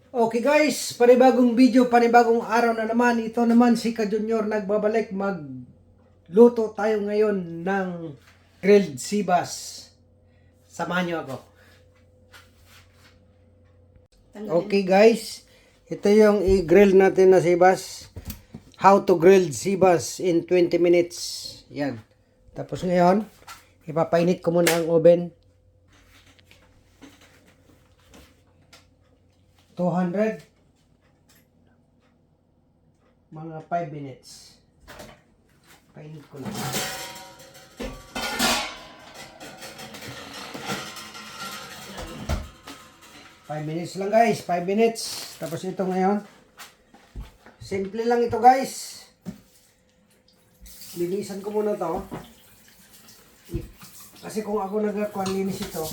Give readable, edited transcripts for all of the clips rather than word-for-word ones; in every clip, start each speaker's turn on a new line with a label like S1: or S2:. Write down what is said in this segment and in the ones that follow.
S1: Okay guys, panibagong video, panibagong araw na naman. Ito naman si Ka Junior nagbabalik. Magluto tayo ngayon ng grilled sibas. Samahan niyo ako. Okay guys, ito yung i-grill natin na sibas. How to grill sibas in 20 minutes. Yan. Tapos ngayon, ipapainit ko muna ang oven. 200 mga 5 minutes. Painit ko lang. Five minutes lang guys, 5 minutes. Tapos ito ngayon. Simple lang ito guys. Linisan ko muna to. Kasi kung ako nagkakuanlinis ito,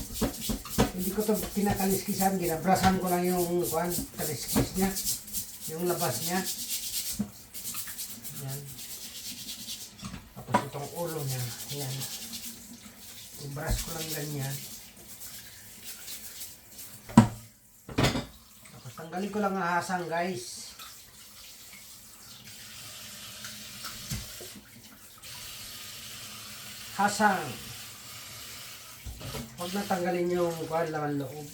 S1: hindi ko ito pinakaliskisan, ginabrasan ko lang yung kaliskis niya, yung labas niya. Yan. Tapos itong ulo niya, yan. I-brush ko lang ganyan. Tapos tanggalin ko lang ang hasang guys. Hasang. Huwag na tanggalin yung laman loob.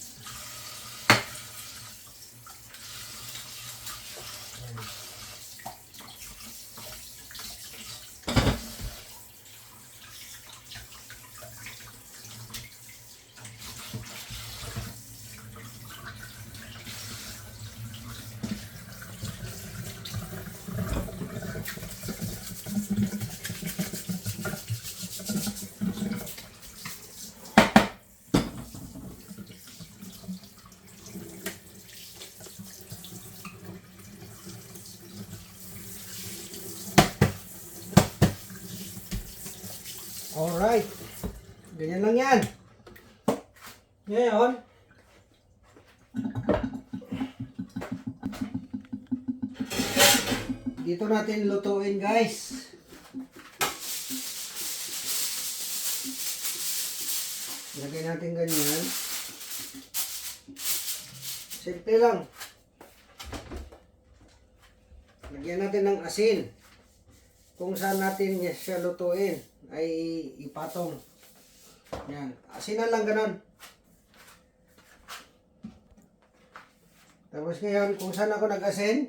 S1: Alright. Ganyan lang yan. Ngayon, dito natin lutuin guys. Lagay natin ganyan. Simple lang. Lagyan natin ng asin. Kung saan natin siya lutuin ay ipatong. Yan. Asinan lang ganun. Tapos ngayon, kung saan ako nag-asin,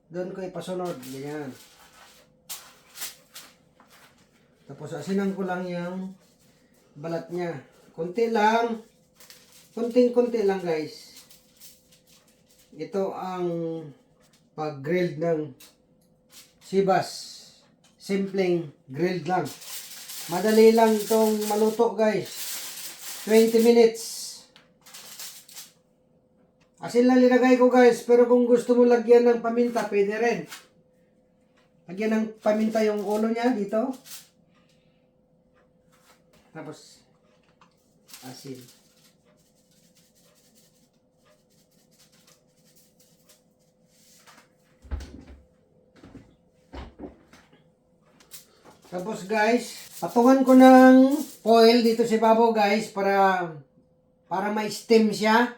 S1: doon ko ipasunod. Ganyan. Tapos asinan ko lang yung balat niya. Kunti lang. Kunting-kunti lang guys. Ito ang pag-grilled ng sibas. Simpleng grilled lang. Madali lang itong maluto guys. 20 minutes. Asin lang linagay ko guys. Pero kung gusto mo lagyan ng paminta, pwede rin. Lagyan ng paminta yung ulo niya dito. Tapos asin. Tapos guys, patungan ko ng foil dito si Babo guys para ma-steam siya.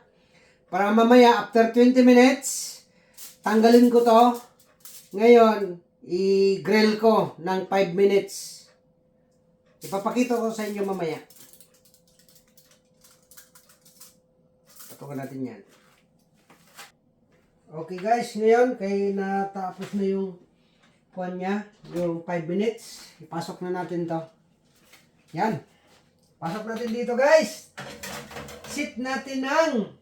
S1: Para mamaya after 20 minutes, tanggalin ko to. Ngayon, i-grill ko ng 5 minutes. Ipapakita ko sa inyo mamaya. Patungan natin yan. Okay guys, ngayon kay natapos na yung kuhan niya, yung 5 minutes, ipasok na natin to. Yan. Pasok natin dito guys. Sit natin ng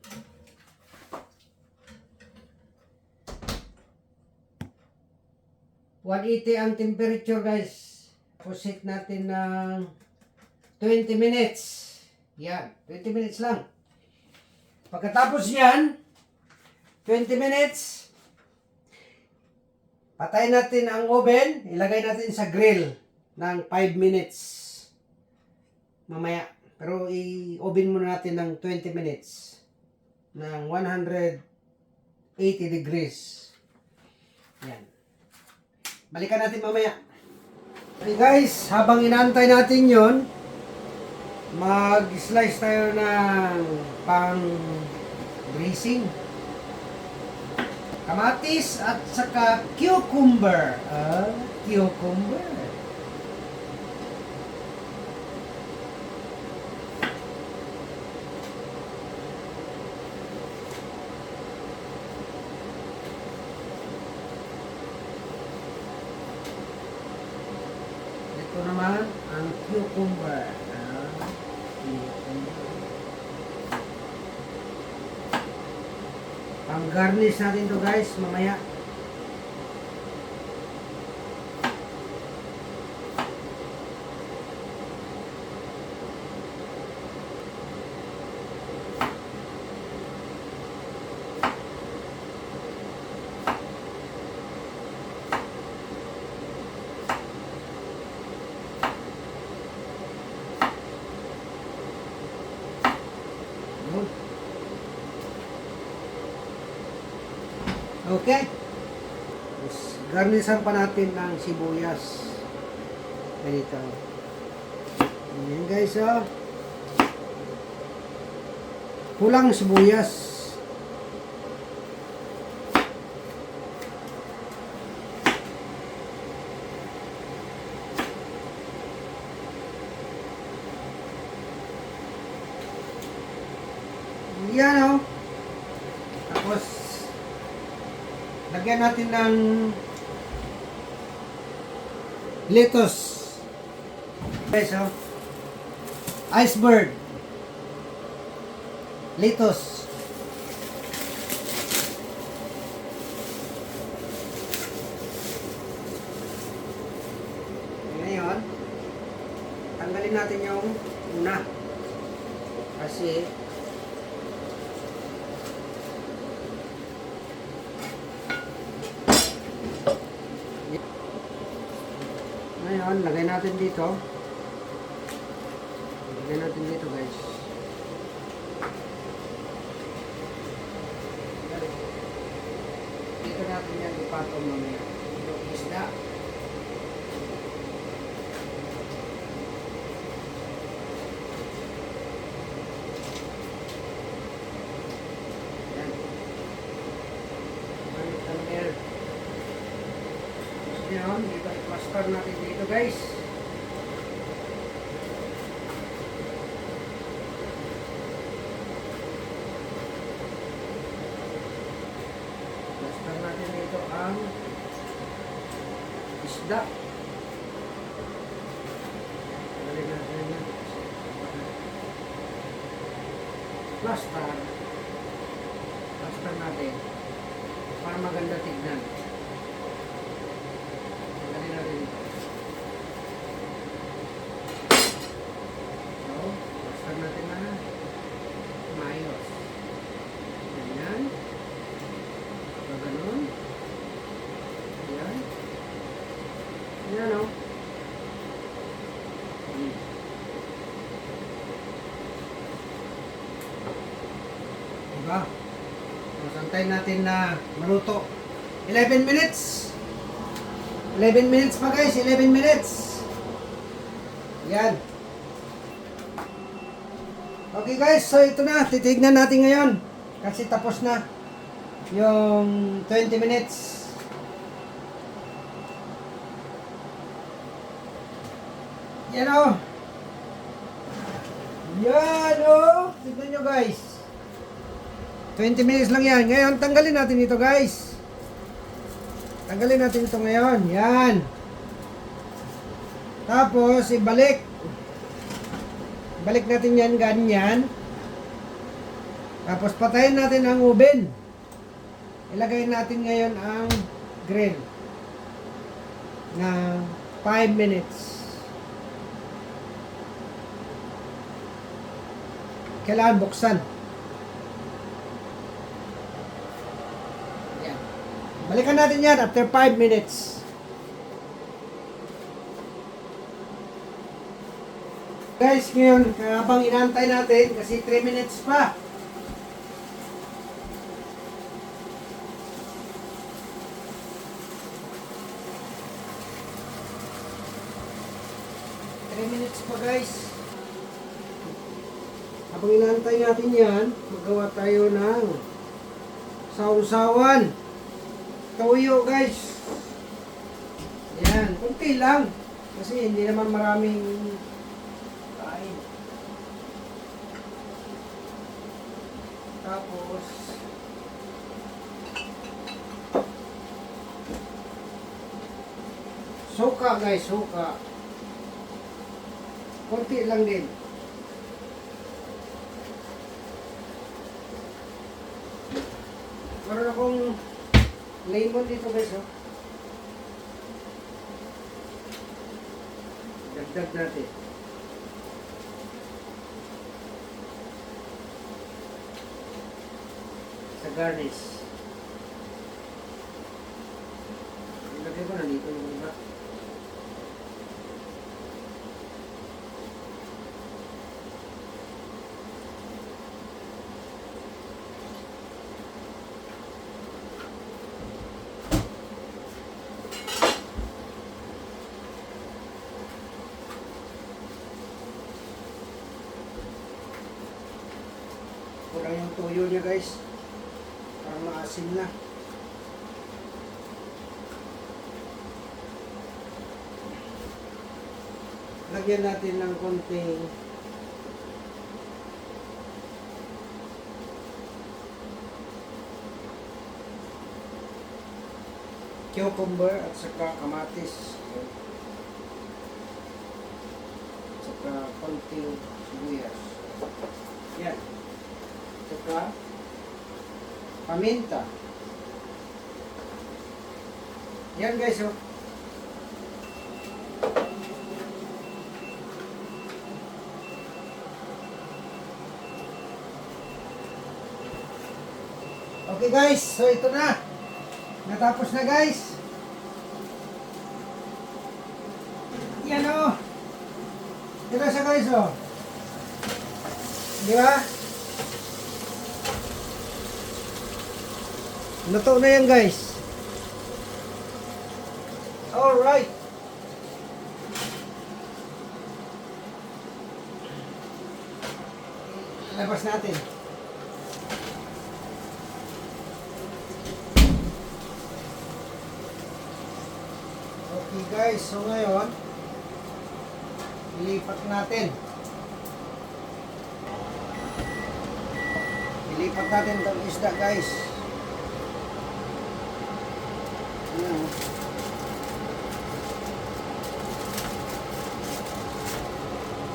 S1: 180 ang temperature guys. Tapos sit natin ng 20 minutes. Yan. 20 minutes lang. Pagkatapos yan, 20 minutes, patayin natin ang oven, ilagay natin sa grill ng 5 minutes. Mamaya. Pero i-oven muna natin ng 20 minutes. Ng 180 degrees. Yan. Balikan natin mamaya. Okay guys, habang inaantay natin yon, mag-slice tayo ng pang greasing. kamatis at saka cucumber. Cucumber. Ito naman ang cucumber. Cucumber. Pang-garnish natin to guys, mamaya. Okay. Garnissan pa natin ng sibuyas. Ganito. Ayan guys, oh. Kulang sibuyas. Yan, oh. Tapos lagyan natin ng lettuce. Guys, oh. Iceberg. Lettuce. Ngayon, tanggalin natin yung una. Kasi ngayon, lagay natin dito. Lagay natin dito, guys. Dito natin yan ipatong mamaya. Yung isda. Yan. Yan, i-plaster natin dito guys. Plaster natin dito ang isda. Balik natin yan. Plaster. Plaster natin para maganda tignan. Natin na maayos. Ganyan. Ganun. Ayan. Ayan, o. Diba? Santayin natin na maluto. 11 minutes. 11 minutes pa guys. 11 minutes. Ayan. Okay guys, so ito na, titignan natin ngayon kasi tapos na yung 20 minutes. Yan o. Yan o. Tignan nyo guys. 20 minutes lang yan. Ngayon, tanggalin natin ito guys. Tanggalin natin ito ngayon. Yan. Tapos, ibalik. Balik natin yan ganyan. Tapos patayin natin ang oven. Ilagay natin ngayon ang grill na 5 minutes. Kailangan buksan. Yan. Balikan natin yan after 5 minutes. Guys, ngayon, habang inaantay natin, kasi 3 minutes pa. Minutes pa guys. Habang inaantay natin yan, magawa tayo ng sausawan. Toyo guys. Yan, kunti lang. Kasi hindi naman maraming kain. Tapos, suka guys, suka. Kunti lang din. Meron akong lemon dito guys, oh. Dagdag natin. Sa garnish. Ilagay ko na dito yung iba. Kurang yung tuyo niya guys. Parang maasim na. Lagyan natin ng konting cucumber at saka kamatis. At saka konting sibuyas. Yan. Saka paminta. Yan guys, oh. Okay guys, so ito na. Natapos na guys. Yan, oh. Ito siya guys, oh. Di ba? Luto na yan guys. Alright. Labas natin. Okay guys, so ngayon ilipat natin. Ilipat natin itong isda guys. Ayan.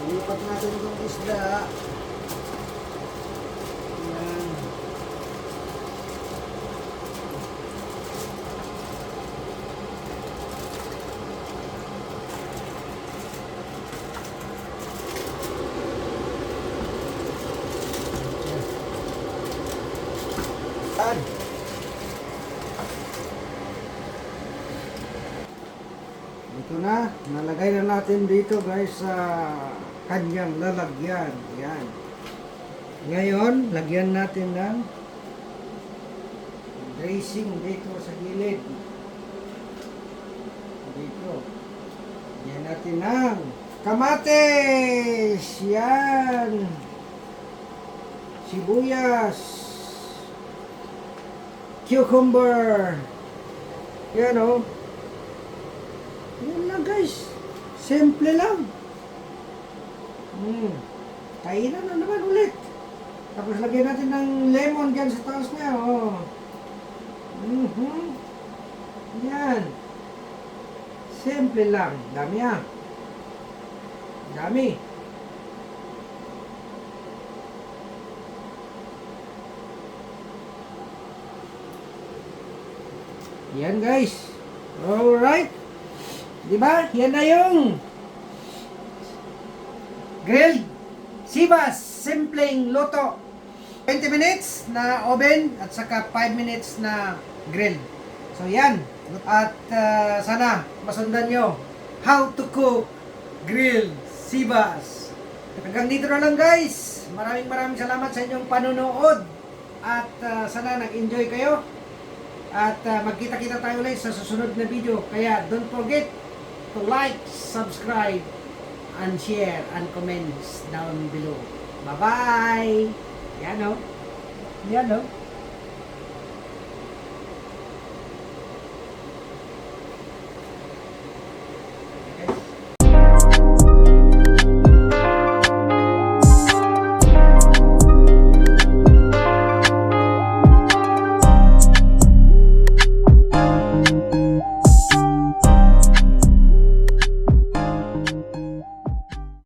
S1: Ilipat natin itong isda. Ayan. Ayan. Ito na, nalagay na natin dito guys sa kanyang lalagyan. Yan. Ngayon, lagyan natin ng dressing dito sa gilid. Dito. Lagyan natin ng kamatis. Yan. Sibuyas. Cucumber. Yan, oh. Yan lang guys. Simple lang. Kainan na naman ulit. Tapos lagyan natin ng lemon dyan sa taas niya. Oh. Yan. Simple lang. Dami ah. Dami. Yan guys. Alright. Diba? Yan na yung grilled sibas. Simpleng luto. 20 minutes na oven at saka 5 minutes na grill. So yan. At sana masundan nyo how to cook grilled sibas. Hanggang dito na lang guys. Maraming salamat sa inyong panunood. At sana nag-enjoy kayo. At magkita-kita tayo ulit sa susunod na video. Kaya don't forget to like, subscribe, and share, and comments down below. Bye-bye! Yan o. Yan o.